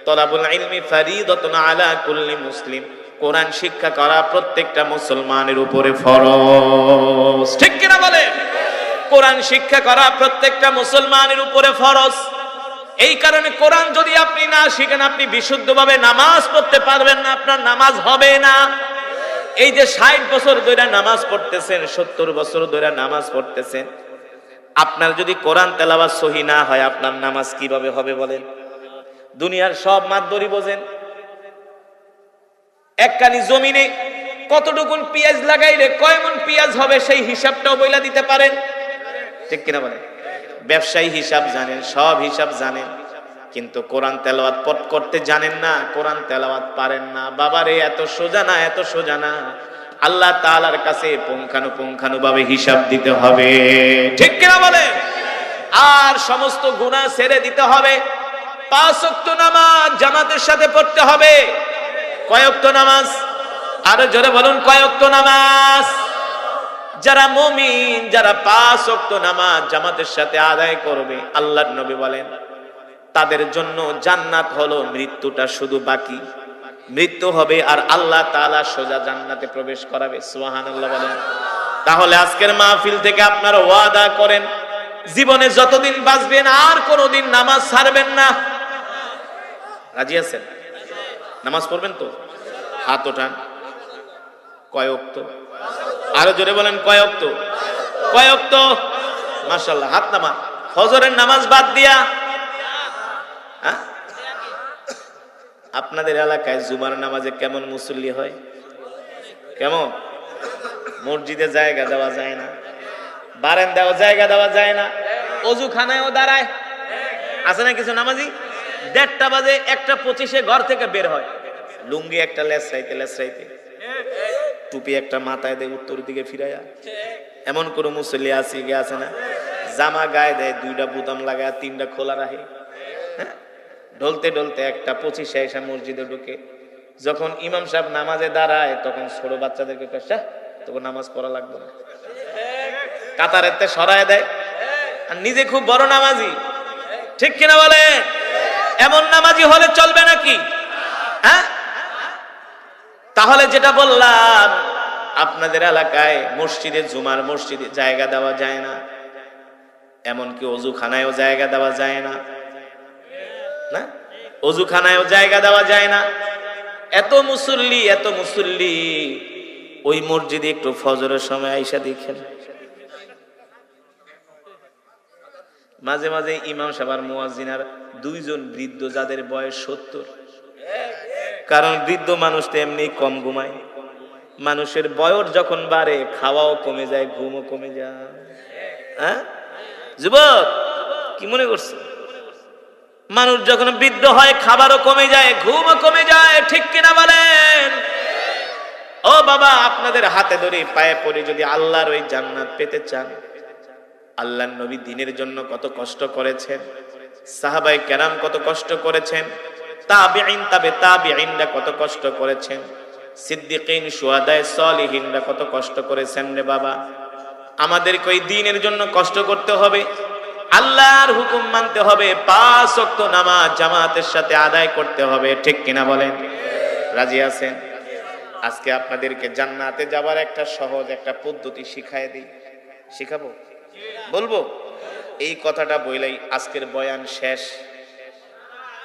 তলাবুল ইলমি ফারিদাতুন আলা কুল্লি মুসলিম, কোরআন শিক্ষা করা প্রত্যেকটা মুসলমানের উপরে ফরজ, ঠিক কিনা বলে? কোরআন শিক্ষা করা প্রত্যেকটা মুসলমানের উপরে ফরজ। এই কারণে কোরআন যদি আপনি না শিখেন, আপনি বিশুদ্ধভাবে নামাজ পড়তে পারবেন না, আপনার নামাজ হবে না। এই যে 60 বছর ধরে নামাজ পড়তেছেন, 70 বছর ধরে নামাজ পড়তেছেন, আপনার যদি কোরআন তেলাওয়াত সহি না হয়, আপনার নামাজ কিভাবে হবে বলেন? দুনিয়ার সব মাতবরি বোঝেন, একখানি জমিনে কতটুকুন পেঁয়াজ লাগাইলে কয় মণ পেঁয়াজ হবে সেই হিসাবটাও বইলা দিতে পারেন, ঠিক কিনা বলেন? ব্যবসায়ী হিসাব জানেন, সব হিসাব জানেন, কিন্তু কোরআন তেলাওয়াত করতে জানেন না, কোরআন তেলাওয়াত পারেন না। বাবারে, এত সোজা না, এত সোজা না। আল্লাহ তাআলার কাছে পুঙ্খানুপুঙ্খানুভাবে হিসাব দিতে হবে, ঠিক কিনা বলেন? আর সমস্ত গুনাহ ছেড়ে দিতে হবে। 5 ওয়াক্ত নামাজ জামাতের সাথে পড়তে হবে। কয় ওয়াক্ত নামাজ? আরো জোরে বলুন, কয় ওয়াক্ত নামাজ? যারা মুমিন, যারা 5 ওয়াক্ত নামাজ জামাতের সাথে আদায় করবে, আল্লাহর নবী বলেন তাদের জন্য জান্নাত হলো মৃত্যুটা শুধু বাকি। মৃত্যু হবে আর আল্লাহ তাআলা সোজা জান্নাতে প্রবেশ করাবে। সুবহানাল্লাহ বলেন। তাহলে আজকের মাহফিল থেকে আপনারা ওয়াদা করেন, জীবনে যতদিন বাঁচবেন আর কোনোদিন নামাজ ছাড়বেন না। রাজি আছেন? নামাজ পড়বেন তো? হাত ওঠান। কয় ওয়াক্ত? আরো জোরে বলেন, কয় ওয়াক্ত? কয় ওয়াক্ত? মাশাআল্লাহ, হাত নামান। ফজরের নামাজ বাদ দিয়া আপনাদের এলাকায় জুমার নামাজে কেমন মুসল্লি হয়? কেমন? মসজিদে জায়গা দেওয়া যায় না, বারান্দায়ও জায়গা দেওয়া যায় না, অজুখানায়ও দাঁড়ায়। আছে না কিছু নামাজি? 1:30 বাজে 1:25 ঘর থেকে বের হয়, লুঙ্গি একটা লেসরাইতে, টুপি একটা মাথায় দেয় উত্তর দিকে ফিরাইয়া। এমন কোন মুসল্লি আছে না? জামা গায়ে দেয়, 2টা বুতাম লাগায়, 3টা খোলা রাখে। ঢলতে ঢলতে 1:25 এসে মসজিদে ঢুকে। যখন ইমাম সাহেব নামাজে দাঁড়ায়, তখন ছোট বাচ্চাদেরকে কষ্ট, তখন নামাজ পড়া লাগবে না, কাতারেতে সরায় দেয়। আর নিজে খুব বড় নামাজি, ঠিক কিনা বলে? এমন নামাজি হলে চলবে নাকি? হ্যাঁ? তাহলে যেটা বললাম, আপনাদের এলাকায় মসজিদে, জুমার মসজিদে জায়গা দেওয়া যায় না, এমনকি অজুখানায়ও জায়গা দেওয়া যায় না। না, অজুখানায়ও জায়গা দেওয়া যায় না। এত মুসল্লি ওই মসজিদে একটু ফজরের সময় আইসা দেখেন, মাঝে মাঝে ইমাম সাহেব আর মুয়াজ্জিনার 2 জন বৃদ্ধ, যাদের বয়স 70। কারণ বৃদ্ধ মানুষ তো এমনি কম ঘুমায়। মানুষের বয়স যখন বাড়ে, খাওয়াও কমে যায়, ঘুমও কমে যায়। হ্যাঁ যুবক, কি মনে করছো? মানুষ যখন বৃদ্ধ হয়, খাবারও কমে যায়, ঘুমও কমে যায়, ঠিক কিনা বলেন? ও বাবা, আপনাদের হাতে ধরে পায়ে পড়ে যদি আল্লাহর ওই জান্নাত পেতে চান, আল্লাহর নবী দ্বীনের জন্য কত কষ্ট করেছেন, সাহাবায়ে কেরাম কত কষ্ট করেছেন, তাবিঈন, তাবিঈনরা কত কষ্ট করেছেন, সিদ্দিকিন, শুহাদায়ে সালিহিনরা কত কষ্ট করেছেন রে বাবা। আমাদেরকে ওই দ্বীনের জন্য কষ্ট করতে হবে, আল্লাহর হুকুম মানতে হবে, 5 ওয়াক্ত নামাজ জামাতের সাথে আদায় করতে হবে, ঠিক কিনা বলেন? রাজি আছেন? আজকে আপনাদেরকে জান্নাতে যাবার একটা সহজ একটা পদ্ধতি শিখায় দিই। শিখাবো? বলবো? এই কথাটা বলেই আজকের বয়ান শেষ।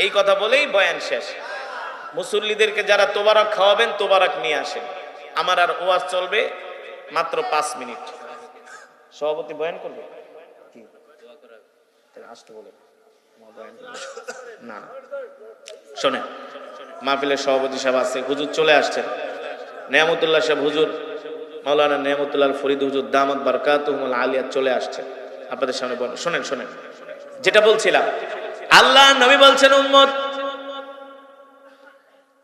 এই কথা বলেই বয়ান শেষ। মুসল্লিদেরকে যারা তোবারক খাওয়াবেন, তোবারক নিয়ে আসেন। আমার আর ওয়াজ চলবে মাত্র 5 মিনিট। সভাপতি বয়ান করবে কি? আসতে বলে না, শোনেন, মাহফিলের সভাপতি সাহেব আছে, হুজুর চলে আসছেন, নেয়ামতুল্লাহ সাহেব হুজুর, মাওলানা নেয়ামতুল্লাহ ফরিদ হুজুর দামাত বারকাতুহুল আলিয়া চলে আসছেন আপনাদের সামনে। বলেন, শোনেন শোনেন, যেটা বলছিলাম, আল্লাহ নবী বলছেন, উম্মত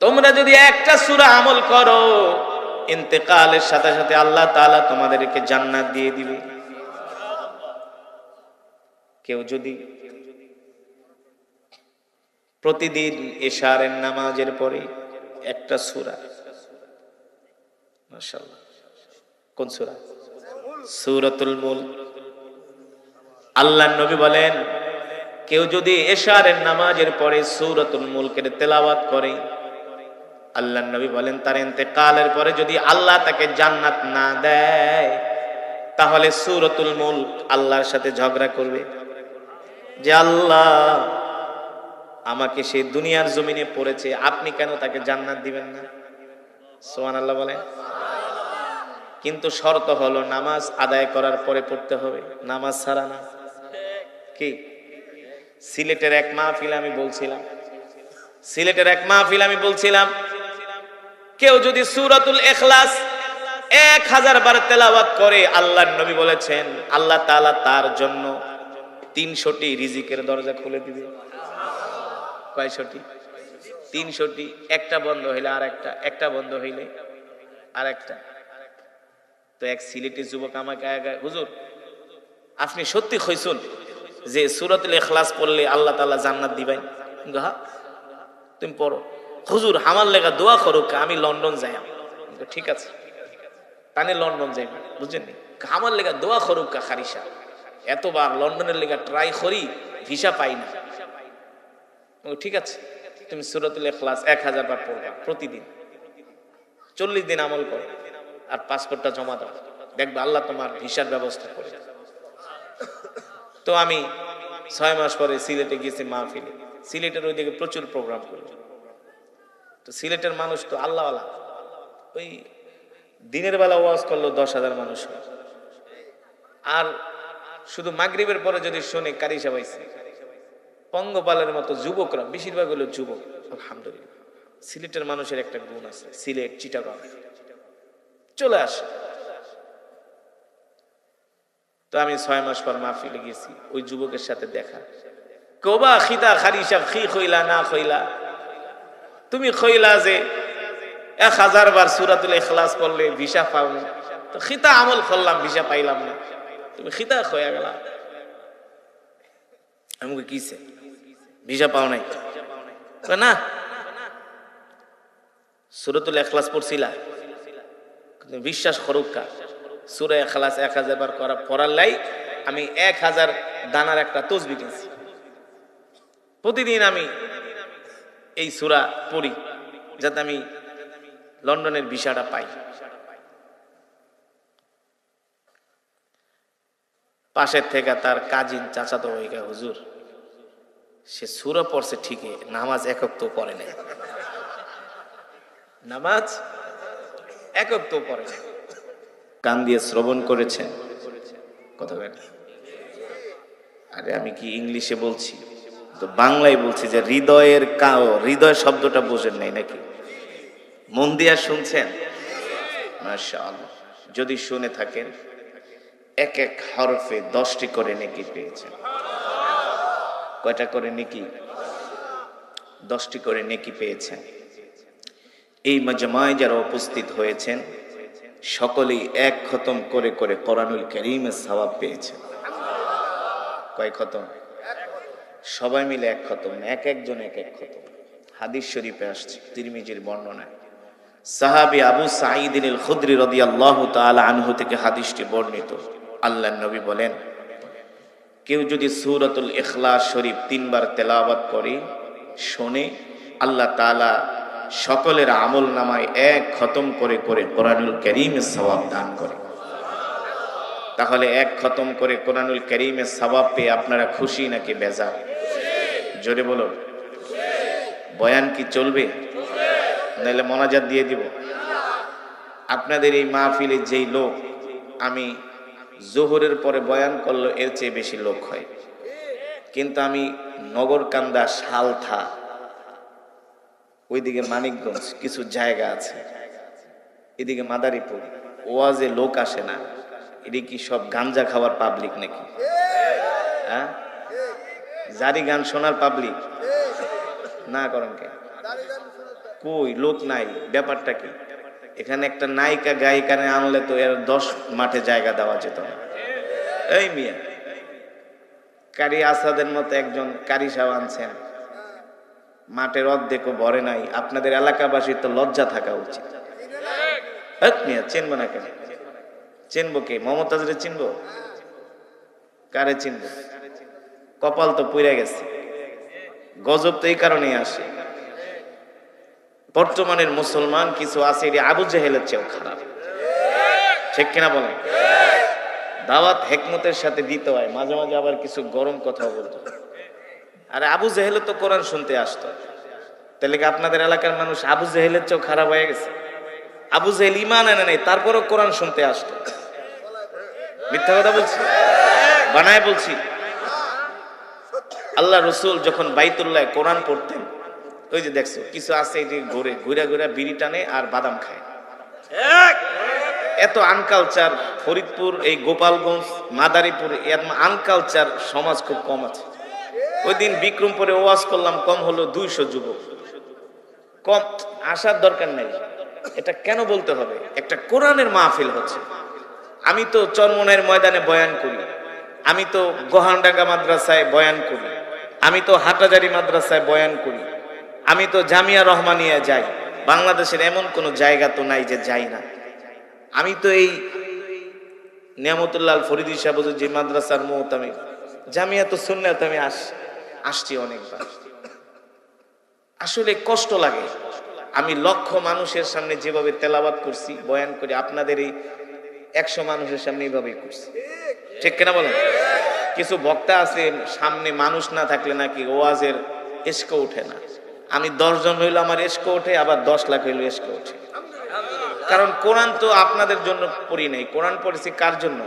তোমরা যদি একটা সূরা আমল করো, ইন্তেকালের সাথে সাথে আল্লাহ তাআলা তোমাদেরকে জান্নাত দিয়ে দিবে। কেউ যদি প্রতিদিন এশারের নামাজের পরে একটা সূরা, মাশাআল্লাহ, কোন সূরা? সূরাতুল মুলক। আল্লাহর নবী বলেন, কেউ যদি এশারের নামাজের পরে সূরাতুল মুলকের তেলাওয়াত করে, আল্লাহর নবী বলেন তার ইন্তেকালের পরে যদি আল্লাহ তাকে জান্নাত না দেয়, তাহলে সূরাতুল মুলক আল্লাহর সাথে ঝগড়া করবে যে আল্লাহ আমাকে সে দুনিয়ার জমিনে পড়েছে, আপনি কেন তাকে জান্নাত দিবেন না? সুবহানাল্লাহ বলেন। কিন্তু শর্ত হলো নামাজ আদায় করার পরে পড়তে হবে, নামাজ ছাড়া না। কি সিলেটের এক মাহফিল আমি বলছিলাম, কেউ যদি সূরাতুল ইখলাস 1000 বার তেলাওয়াত করে, আল্লাহর নবী বলেছেন আল্লাহ তাআলা তার জন্য 300টি রিজিকের দরজা খুলে দিবে। কয়শটি? 300টি। একটা বন্ধ হইলে আরেকটা, একটা বন্ধ হইলে আরেকটা। তো এক সিলেটি যুবক আমাকে আগে, হুজুর আপনি সত্যি কইছেন যে সূরাতুল ইখলাস পড়লে আল্লাহ তাআলা জান্নাত দিবেন? হ্যাঁ। তুমি পড়ো। হুজুর আমার লেগা দোয়া করো, আমি লন্ডন যাই। ঠিক আছে, তানে লন্ডন যাই, বুঝছেন? আমার লেগা দোয়া করুক খারিসা, এতবার লন্ডনের লেগা ট্রাই করি, ভিসা পাই না। ঠিক আছে, তুমি সূরাতুল ইখলাস 1000 বার পড়বা প্রতিদিন, 40 দিন আমল করো, আর পাসপোর্টটা জমা দাও, দেখবে আল্লাহ তোমার ভিসার ব্যবস্থা করে। তো আমি 6 মাস পরে সিলেটে গেছি মাহফিলে। সিলেটের ওইদিকে প্রচুর প্রোগ্রাম করি। তো সিলেটের মানুষ তো আল্লাহওয়ালা, ওই দিনের বেলা ওয়াজ করলো 10,000 মানুষ, আর শুধু মাগরিবের পরে যদি শুনে কারি সাবাইছে, পঙ্গপালের মতো যুবকরা, বেশিরভাগ হলো যুবক। আলহামদুলিল্লাহ, সিলেটের মানুষের একটা গুণ আছে, সিলেট চিটাগাং চলে আসে। তো আমি 6 মাস পর মাহফিলে গেছি, ওই যুবকের সাথে দেখা। কোবা খিতা খারি সাহেব, খি খইলা না খইলা, তুমি খইলা যে 1000 বার সূরাতুল ইখলাস পড়লে ভিসা পাও না, তো খিতা আমল করলাম, ভিসা পাইলাম না, তুমি খিতা খয়া গেলা। আমাকে কিছে ভিসা পাও নাই? না, সূরাতুল ইখলাস পড়ছিলা, বিশ্বাস করুকা, সূরা ইখলাস 1000 বার পড়ার লাই আমি 1000 দানার একটা তসবিহ কিনছি। প্রতিদিন আমি এই সূরা পড়ি যাতে আমি লন্ডনের ভিসাটা পাই। পাশের থেকে তার কাজিন চাচাতো ভাইকে, হুজুর সে সূরা পড়ছে ঠিকই, নামাজ একক তো পড়ে নাই, নামাজ একক তো পড়ে নাই। কান দিয়ে শ্রবণ করেছেন কথা বলেন। আরে আমি কি ইংলিশে বলছি? তো বাংলায় বলছি যে হৃদয়ের কাও, হৃদয় শব্দটা বোঝেন নাই নাকি? মন দিয়া শুনছেন? মাশাআল্লাহ। যদি শুনে থাকেন, এক এক হরফে 10টি করে নেকি পেয়েছেন। কয়টা করে নেকি? 10টি করে নেকি পেয়েছেন। এই মাজমায় যারা উপস্থিত হয়েছেন সকলেই এক খতম করে করে কোরআনুল কারীমের সওয়াব পেয়েছেন। কয় খতম? সবাই মিলে এক খতম, এক একজন এক এক খতম। হাদিস শরীফে আসছে, তিরমিজির বর্ণনায় সাহাবী আবু সাঈদ আল খুদরি রাদিয়াল্লাহু তাআলা আনহু থেকে হাদিসটি বর্ণিত। আল্লাহর নবী বলেন, কেউ যদি সূরাতুল ইখলাস শরীফ 3 বার তেলাওয়াত করে শোনে, আল্লাহ তাআলা সকলের আমল নামায় এক খতম করে করে কোরআনুল কারীমের সওয়াব দান করে। তাহলে এক খতম করে কোরআনুল কারীমের সওয়াব পেয়ে আপনারা খুশি নাকি বেজার? জোরে বলুন। বয়ান কি চলবে? নাহলে মোনাজাত দিয়ে দিব। আপনাদের এই মাহফিলে যেই লোক, আমি জোহরের পরে বয়ান করলে এর চেয়ে বেশি লোক হয়। কিন্তু আমি নগরকান্দা, সালথা, ওইদিকে মানিকগঞ্জ কিছু জায়গা আছে, এদিকে মাদারীপুর, ওয়াজে লোক আসে না। এটি কি সব গাঞ্জা খাওয়ার পাবলিক নাকি? হ্যাঁ, জারি গান শোনার পাবলিক না? করেন কে? কই লোক নাই, ব্যাপারটা কি? এখানে একটা নায়িকা গায়িকারে আনলে তো এর 10 মাঠে জায়গা দেওয়া যেত না। এই মিয়া, কারি আসাদের মতো একজন কারি সাহেব আনছেন, মাঠের অর্ধেকও ভরে নাই। আপনাদের এলাকাবাসীর তো লজ্জা থাকা উচিত। মিয়া চিনবো না কেন? চিনবো কে? মমতাজরে চিনবো? কারে চিনবো? কপাল তো পুড়ে গেছে। গজব তো এই কারণেই আসে। বর্তমানের মুসলমান কিছু আছে, এটি আবু জেহেলের চেয়েও খারাপ। ঠিক কিনা বলেন? দাওয়াত হেকমতের সাথে দিতে হয়, মাঝে মাঝে আবার কিছু গরম কথা বলতো। আরে আবু জেহেল তো কোরআন শুনতে আসতো, তাহলে কি আপনাদের এলাকার মানুষ আবু জেহেলের চেয়েও খারাপ হয়ে গেছে? আবু জেহেল ঈমান আনে নাই, তারপরও কোরআন শুনতে আসতো। মিথ্যা কথা বলছি? বানায় বলছি? আল্লাহ রসুল যখন বাইতুল্লাহ কোরআন পড়তেন, ওই যে দেখছো কিছু আছে এটি ঘুরে ঘুরা ঘুরা বিড়ি টানে আর বাদাম খায়। এত আনকালচার ফরিদপুর, এই গোপালগঞ্জ, মাদারীপুর, এর আনকালচার সমাজ খুব কম আছে। ওই দিন বিক্রমপুরে ওয়াজ করলাম, কম হলো 200 যুবক। কম আসার দরকার নাই। এটা কেন বলতে হবে? একটা কোরআনের মাহফিল হচ্ছে। আমি তো চরমনের ময়দানে বয়ান করি, আমি তো গোহানডাঙ্গা মাদ্রাসায় বয়ান করি, আমি তো হাটাজারি মাদ্রাসায় বয়ান করি, আমি তো জামিয়া রহমানিয়া যাই। বাংলাদেশের এমন কোন জায়গা তো নাই যে যাই না। আমি তো এই নিয়ামতুল্লাহ ফরিদি সাহেব যে মাদ্রাসার মুহতামিম, জামিয়া তো সুন্নাত, আমি আসছি অনেকবার। আসলে কষ্ট লাগে। আমি লক্ষ মানুষের সামনে যেভাবে তেলাওয়াত করছি, বয়ান করি, আপনাদের এই 100 মানুষের সামনে এইভাবেই করছি। ঠিক কিনা বলেন? কিছু বক্তা আছে সামনে মানুষ না থাকলে নাকি ওয়াজের এশক ওঠে না। আমি 10 জন হইলে আমার এশক ওঠে, আবার 10 লাখ হইলে এশক ওঠে। কারণ কোরআন তো আপনাদের জন্য পড়ি নাই, কোরআন পড়েছি কার জন্য?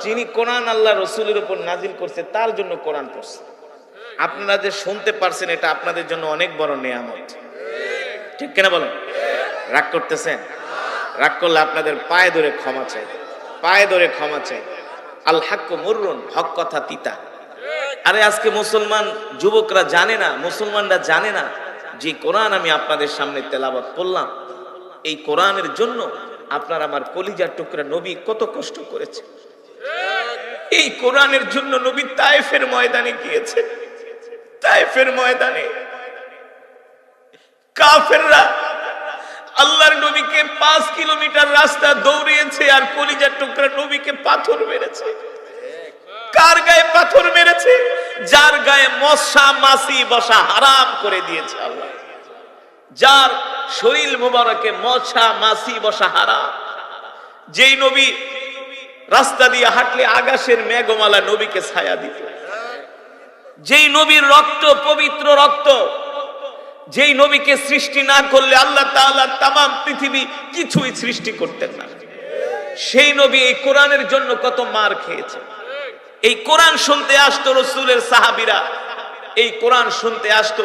যিনি কোরআন আল্লাহ রসুলের উপর নাজিল করছে তার জন্য কোরআন পড়ছে। আপনারা যে শুনতে পারছেন, এটা আপনাদের জন্য অনেক বড় নেয়ামত। ঠিক কিনা বলেন? রাগ করতেছেন? রাগ করলে আপনাদের পায়ে ধরে ক্ষমা চাই, পায়ে ধরে ক্ষমা চাই। আল হাক্কু মুররুন, হক কথা তিতা। আরে আজকে মুসলমান যুবকরা জানে না, মুসলমানরা জানে না যে কোরআন আমি আপনাদের সামনে তেলাওয়াত করলাম, এই কোরআনের জন্য আপনার আমার কলিজার টুকরা নবী কত কষ্ট করেছে। এই কোরআনের জন্য নবী তায়েফের ময়দানে গিয়েছে। তায়েফের ময়দানে কাফেররা আল্লাহর নবীকে 5 কিলোমিটার রাস্তা দৌড়িয়েছে, আর কলিজার টুকরা নবীকে পাথর মেরেছে। কার গায়ে পাথর মেরেছে? যার গায়ে মশা মাছি বসা হারাম করে দিয়েছে আল্লাহ, যার শরীর মোবারকে মশা মাছি বসা হারাম। যেই নবী রাস্তা দিয়ে হাঁটলে আকাশের মেঘমালা নবীকে ছায়া দিত, যেই নবীর রক্ত পবিত্র রক্ত, যেই নবীকে সৃষ্টি না করলে আল্লাহ তাআলা তামাম পৃথিবী কিছুই সৃষ্টি করতেন না, সেই নবী এই কোরআনের জন্য কত মার খেয়েছে। এই কোরআন শুনতে আসতো রসুলের সাহাবীরা, এই কোরআন শুনতে আসতো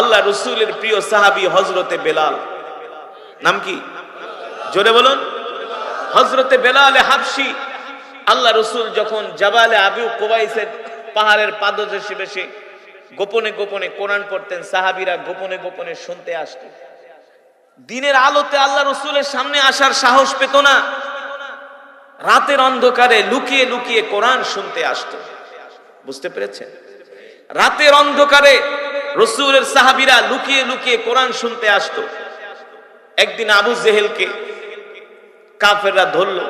আল্লাহ রসুলের প্রিয় সাহাবী হযরতে বেলাল। নাম কি? জোরে বলুন। হযরতে বেলাল হাবশী। আল্লাহ রসুল যখন জাবালে আবু কুবাইসের পাহাড়ের পাদদেশে বসে গোপনে গোপনে কোরআন পড়তেন, সাহাবীরা গোপনে গোপনে শুনতে আসতো। দিনের আলোতে আল্লাহ রসুলের সামনে আসার সাহস পেত না, রাতের অন্ধকারে লুকিয়ে লুকিয়ে কোরআন শুনতে আসতো। বুঝতে পেরেছেন? রাতের অন্ধকারে রসুলের সাহাবীরা লুকিয়ে লুকিয়ে কোরআন শুনতে আসতো। একদিন আবু জেহেলকে কাফেররা ধরলো।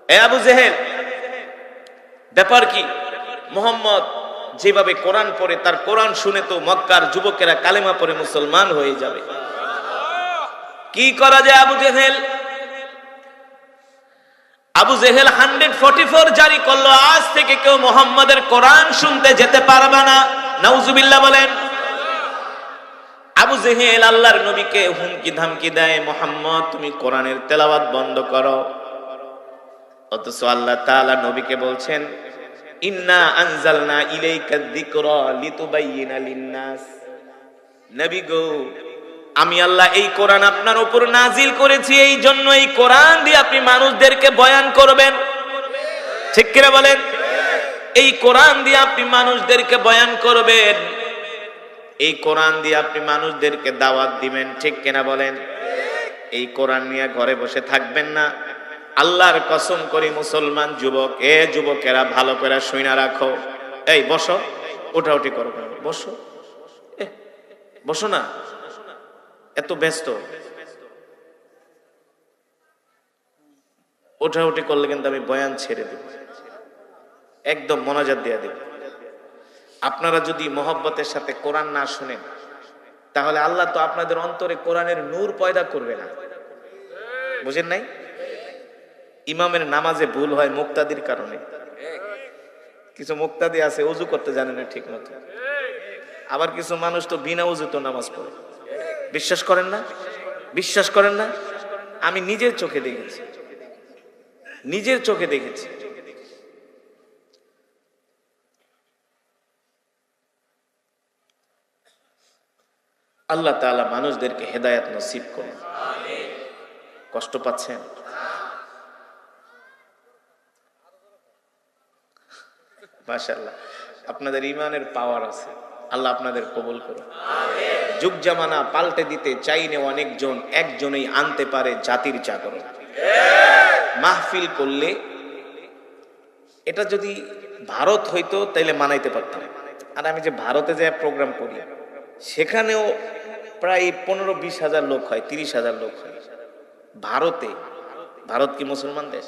এ আবু জেহেল, ব্যাপার কি? মুহাম্মদ যেভাবে কোরআন পড়ে, তার কোরআন শুনে তো মক্কার যুবকেরা কালেমা পড়ে মুসলমান হয়ে যাবে। কি করা যায় আবু জেহেল? আবু জেহেল 144 জারি করলো, আজ থেকে কেউ মুহাম্মাদের কোরআন শুনতে যেতে পারবে না। নাউজুবিল্লাহ বলেন। আবু জেহেল আল্লাহর নবীকে হুমকি ধামকি দেয়, মুহাম্মদ তুমি কোরআনের তেলাওয়াত বন্ধ করো। অথচ আল্লাহ তাআলা নবীকে বলছেন ইন্না আনজালনা ইলাইকা যিকরা লিতুবাইয়িনা লিন-নাস। নবী গো, আমি আল্লাহ এই কোরআন আপনার উপর নাজিল করেছি এই জন্য এই কোরআন দিয়ে আপনি মানুষদেরকে বয়ান করবেন। ঠিক কিনা বলেন? এই কোরআন দিয়ে আপনি মানুষদেরকে বয়ান করবেন, এই কোরআন দিয়ে আপনি মানুষদেরকে দাওয়াত দিবেন। ঠিক কিনা বলেন? এই কোরআন নিয়ে ঘরে বসে থাকবেন না। আল্লাহর কসম করি মুসলমান যুবক, যুবকেরা ভালো করে শুইনা রাখো। এই বসো, উঠাউঠি করো, বসো, বসো না, এত ব্যস্ত। উঠাউঠি করলে কিন্তু আমি বয়ান ছেড়ে দেব, একদম মনোযোগ দিয়ে দেব। আপনারা যদি মহব্বতের সাথে কোরআন না শুনেন তাহলে আল্লাহ তো আপনাদের অন্তরে কোরআনের নূর পয়দা করবে না। বুঝেন নাই? ইমামের নামাজে ভুল হয় মুক্তাদির কারণে। কিছু মুক্তাদি আছে ওযু করতে জানে না ঠিক মতো, আবার কিছু মানুষ তো বিনা ওযুতে নামাজ পড়ে। বিশ্বাস করেন না? বিশ্বাস করেন না? আমি নিজের চোখে দেখেছি, নিজের চোখে দেখেছি। আল্লাহ তাআলা মানুষদেরকে হেদায়েত নসিব করুন। আমিন। কষ্ট পাচ্ছেন? মাশাআল্লাহ, আপনাদের ঈমানের পাওয়ার আছে, আল্লাহ আপনাদের কবুল করুন। আমিন। যুগ জামানা পাল্টে দিতে চাইলে অনেকজন, একজনই আনতে পারে জাতির জাগরণ। মাহফিল করলে এটা যদি ভারত হইতো তাইলে মানাইতে পারতাম। আর আমি যে ভারতে যে প্রোগ্রাম করি সেখানেও প্রায় 15-20 হাজার লোক হয়, 30 হাজার লোক হয়। ভারতে, ভারত কি মুসলমান দেশ?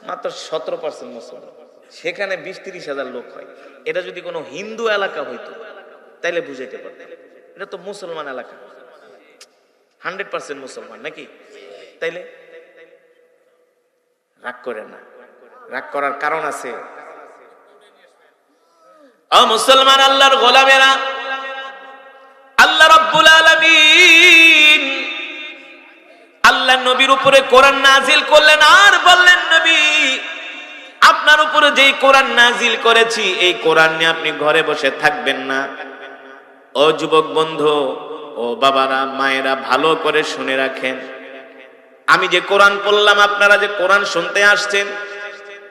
মাত্র 17% মুসলমান, সেখানে 20-30 হাজার লোক হয়। এটা যদি কোনো হিন্দু এলাকা হইতো তাইলে বুঝাইতে পারতাম। এটা তো মুসলমান এলাকা, 100% মুসলমান নাকি? তাইলে রাগ করে না, রাগ করার কারণ আছে। ও মুসলমান, আল্লাহর গোলামেরা, আল্লাহ রাব্বুল আলামিন আল্লাহ নবীর উপরে কোরআন নাজিল করলেন আর বললেন, নবী আপনার উপরে যেই কোরআন নাজিল করেছি এই কোরআন নিয়ে আপনি ঘরে বসে থাকবেন না। ও যুবক বন্ধু, ও বাবারা, মায়েরা, ভালো করে শুনে রাখেন। আমি যে কোরআন পড়লাম, আপনারা যে কোরআন শুনতে আসছেন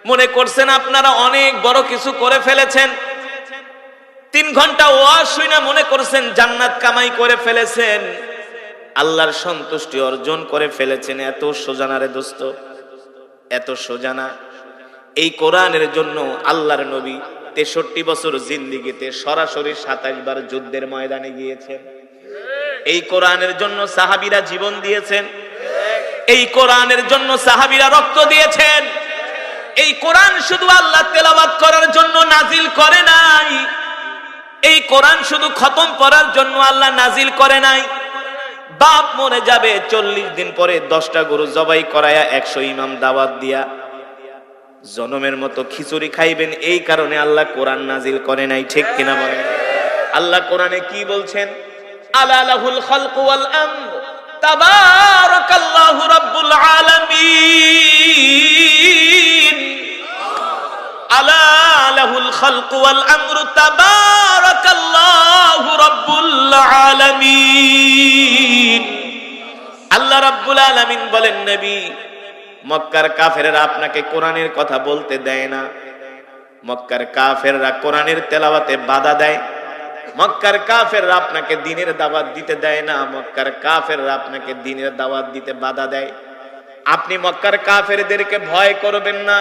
মনে করছেন আপনারা অনেক বড় কিছু করে ফেলেছেন। 3 ঘন্টা ওয়াজ শুনে মনে করছেন জান্নাত কামাই করে ফেলেছেন, আল্লাহর সন্তুষ্টি অর্জন করে ফেলেছেন। এত সোজা না রে দোস্ত, এত সোজা না। এই কোরআনের জন্য আল্লাহর নবী 63 বছর জিন্দেগিতে সরাসরি 27 বার যুদ্ধের ময়দানে গিয়েছেন। এই কোরআনের জন্য সাহাবীরা জীবন দিয়েছেন, এই কোরআনের জন্য সাহাবীরা রক্ত দিয়েছেন। এই কোরআন শুধু আল্লাহ তেলাওয়াত করার জন্য নাজিল করে নাই, এই কোরআন শুধু খতম পড়ার জন্য আল্লাহ নাজিল করে নাই। বাপ মরে যাবে 40 দিন পরে 10টা গরু জবাই করায়া 100 ইমাম দাওয়াত দিয়া জনমের মতো খিচুড়ি খাইবেন, এই কারণে আল্লাহ কোরআন নাজিল করে নাই। ঠিক কিনা বলেন? আল্লাহ কোরআনে কি বলছেন? আলা লাহুল খালকু ওয়াল আমর তাবারাকাল্লাহু রাব্বুল আলামিন। আলা লাহুল খালকু ওয়াল আমরু তাবারাকাল্লাহু রাব্বুল আলামিন। আল্লাহ রাব্বুল আলামিন বলেন, নবী মক্কার কাফেররা আপনাকে কোরআনের কথা বলতে দেয় না, মক্কার কাফেররা কোরআনের তেলাওয়াতে বাধা দেয়, মক্কার কাফেররা আপনাকে দ্বীনের দাওয়াত দিতে দেয় না, মক্কার কাফেররা আপনাকে দ্বীনের দাওয়াত দিতে বাধা দেয়। আপনি মক্কার কাফেরদেরকে ভয় করবেন না,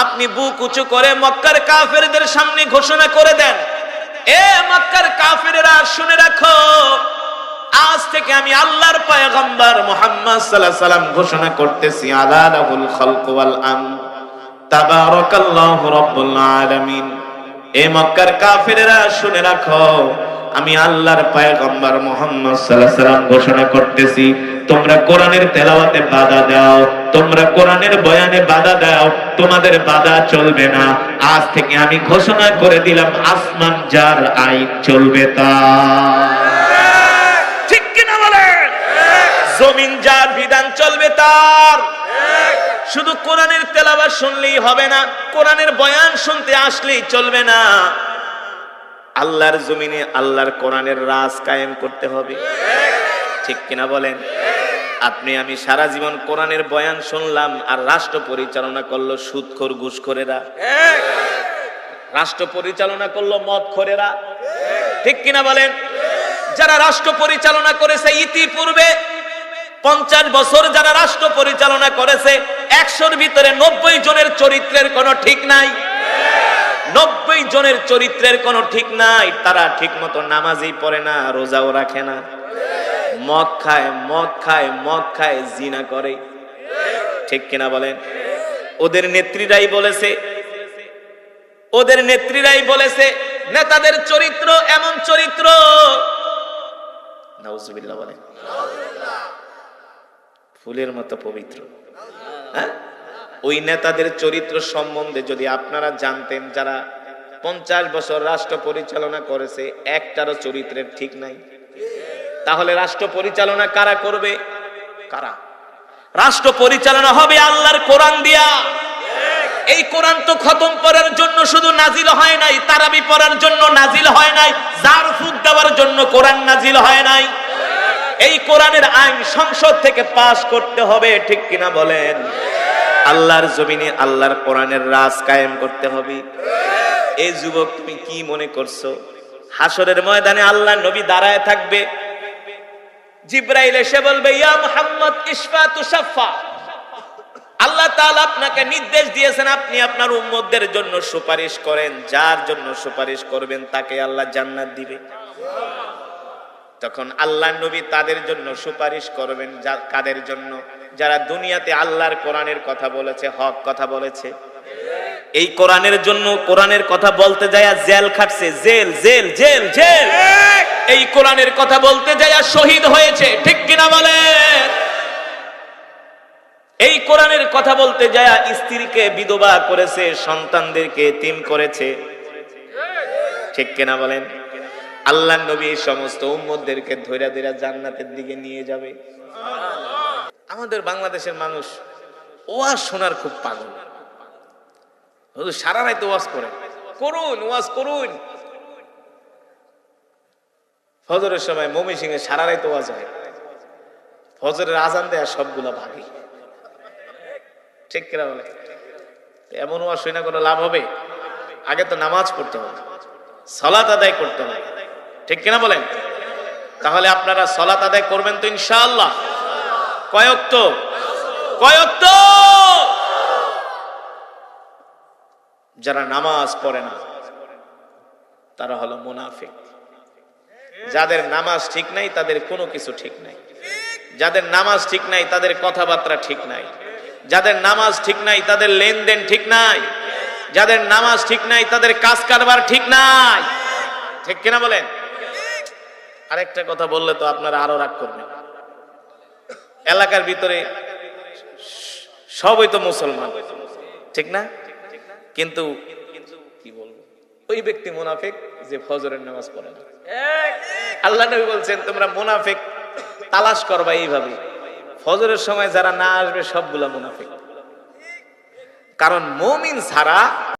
আপনি বুক উঁচু করে মক্কার কাফেরদের সামনে ঘোষণা করে দেন, এ মক্কার কাফেররা শুনে রাখো, আজ থেকে আমি আল্লাহর পয়গম্বর মুহাম্মদ সাল্লাল্লাহু আলাইহি সাল্লাম ঘোষণা করতেছি, আলা লাহুল খালকু ওয়াল আমর তাবারাকাল্লাহু রাব্বুল আলামিন। এ মক্কার কাফেররা শুনে রাখো, আমি আল্লাহর পয়গম্বর মুহাম্মদ সাল্লাল্লাহু আলাইহি সাল্লাম ঘোষণা করতেছি, তোমরা কোরআনের তেলাওয়াতে বাধা দাও, তোমরা কোরআনের বয়ানে বাধা দাও, তোমাদের বাধা চলবে না। আজ থেকে আমি ঘোষণা করে দিলাম, আসমান যার আইন চলবে তার। ঠিক কিনা বলেন? জমিন যার বিধান চলবে তার। শুধু কোরআনের তেলাওয়াত শুনলেই হবে না, কোরআনের বয়ান শুনতে আসলেই চলবে না, আল্লাহর জমিনে আল্লাহর কোরআনের রাজ কায়েম করতে হবে। ঠিক কিনা বলেন? আপনি আমি সারা জীবন কোরআনের বয়ান শুনলাম, আর রাষ্ট্র পরিচালনা করলো সুদখোর ঘুষখোরেরা, রাষ্ট্র পরিচালনা করলো মদখোরেরা। ঠিক কিনা বলেন? যারা রাষ্ট্র পরিচালনা করেছে ইতিপূর্বে 50 বছর, যারা রাষ্ট্র পরিচালনা করেছে 100-র ভিতরে 90 জনের চরিত্রের কোনো ঠিক নাই। 90 জনের চরিত্রের কোনো ঠিক নাই। তারা ঠিক মতো নামাজই পড়ে না, রোজাও রাখে না, মদ খায়, মদ খায়, মদ খায়, জিনা করে। ঠিক কিনা বলেন? ওদের নেত্রীরাই বলেছে, ওদের নেত্রীরাই বলেছে নেতাদের চরিত্র এমন চরিত্র, নাউজুবিল্লাহ বলেন, ফুলের মতো পবিত্র। হ্যাঁ, ওই নেতাদের চরিত্র সম্বন্ধে যদি আপনারা জানতেন, যারা 50 বছর রাষ্ট্র পরিচালনা করেছে, একটারও চরিত্রের ঠিক নাই, তাহলে রাষ্ট্র পরিচালনা কারা করবে? কারা? রাষ্ট্র পরিচালনা হবে আল্লাহর কোরআন দিয়া। এই কোরআন তো খতম করার জন্য শুধু নাজিল হয় নাই, তারাবি পড়ার জন্য নাজিল হয় নাই, জার ফুক দেওয়ার জন্য কোরআন নাজিল হয় নাই। এই কোরআনের আইন সংসদ থেকে পাস করতে হবে। ঠিক কিনা বলেন? আল্লাহর জমিনে আল্লাহর কোরআনের রাজ কায়েম করতে হবে। এই যুবক, তুমি কি মনে করছো হাসরের ময়দানে আল্লাহর নবী দাঁড়ায় থাকবে, জিবরাইল এসে বলবে, ইয়া মুহাম্মদ ইশফা তুশাফা, আল্লাহ তাআলা আপনাকে নির্দেশ দিয়েছেন আপনি আপনার উম্মতদের জন্য সুপারিশ করেন, যার জন্য সুপারিশ করবেন তাকে আল্লাহ জান্নাত দিবে। তখন আল্লাহর নবী তাদের জন্য সুপারিশ করবেন, কাদের জন্য? যারা দুনিয়াতে আল্লাহর কোরআনের কথা বলেছে, হক কথা বলেছে, এই কোরআনের জন্য কোরআনের কথা বলতে যায় জেল খাটছে, জেল জেল জেল জেল, এই কোরআনের কথা বলতে যায় শহীদ হয়েছে। ঠিক কিনা বলেন? এই কোরআনের কথা বলতে যায় স্ত্রীকে বিধবা করেছে, সন্তানদেরকে এতিম করেছে। ঠিক কিনা বলেন? আল্লাহর নবী এই সমস্ত উম্মতদেরকে ধইরা ধইরা জান্নাতের দিকে নিয়ে যাবে। আমাদের বাংলাদেশের মানুষ ওয়াজ শোনার খুব পাগল, সারা রাত ওয়াজ করে, করুন ওয়াজ করুন। ফজরের সময় ময়মনসিংহে সারা রাত ওয়াজ হয়, ফজরের আজান দেয়া সবগুলা ভাগি। ঠিক কিনা বলে? এমন ওয়াজ শুনে কোনো লাভ হবে? আগে তো নামাজ পড়তে হবে, সালাত আদায় করতে হবে। ঠিক কিনা বলেন? তাহলে আপনারা সালাত আদায় করবেন তো ইনশাআল্লাহ? কয় ওয়াক্ত? কয় ওয়াক্ত? যারা নামাজ পড়ে না তারা হলো মুনাফিক। যাদের নামাজ ঠিক নাই তাদের কোনো কিছু ঠিক নাই, যাদের নামাজ ঠিক নাই তাদের কথাবার্তা ঠিক নাই, যাদের নামাজ ঠিক নাই তাদের লেনদেন ঠিক নাই, যাদের নামাজ ঠিক নাই তাদের কাজ কারবার ঠিক নাই। ঠিক কিনা বলেন? আরেকটা কথা বললে তো আপনারা আরো রাগ করবেন। এলাকার ভিতরে সবই তো মুসলমান, ঠিক না? কিন্তু কি বলবো, ওই ব্যক্তি মুনাফিক যে ফজরের নামাজ পড়ে না। আল্লাহ নবী বলছেন তোমরা মুনাফিক তালাশ করবা এইভাবে, ফজরের সময় যারা না আসবে সবগুলা মুনাফিক। কারণ মুমিন ছাড়া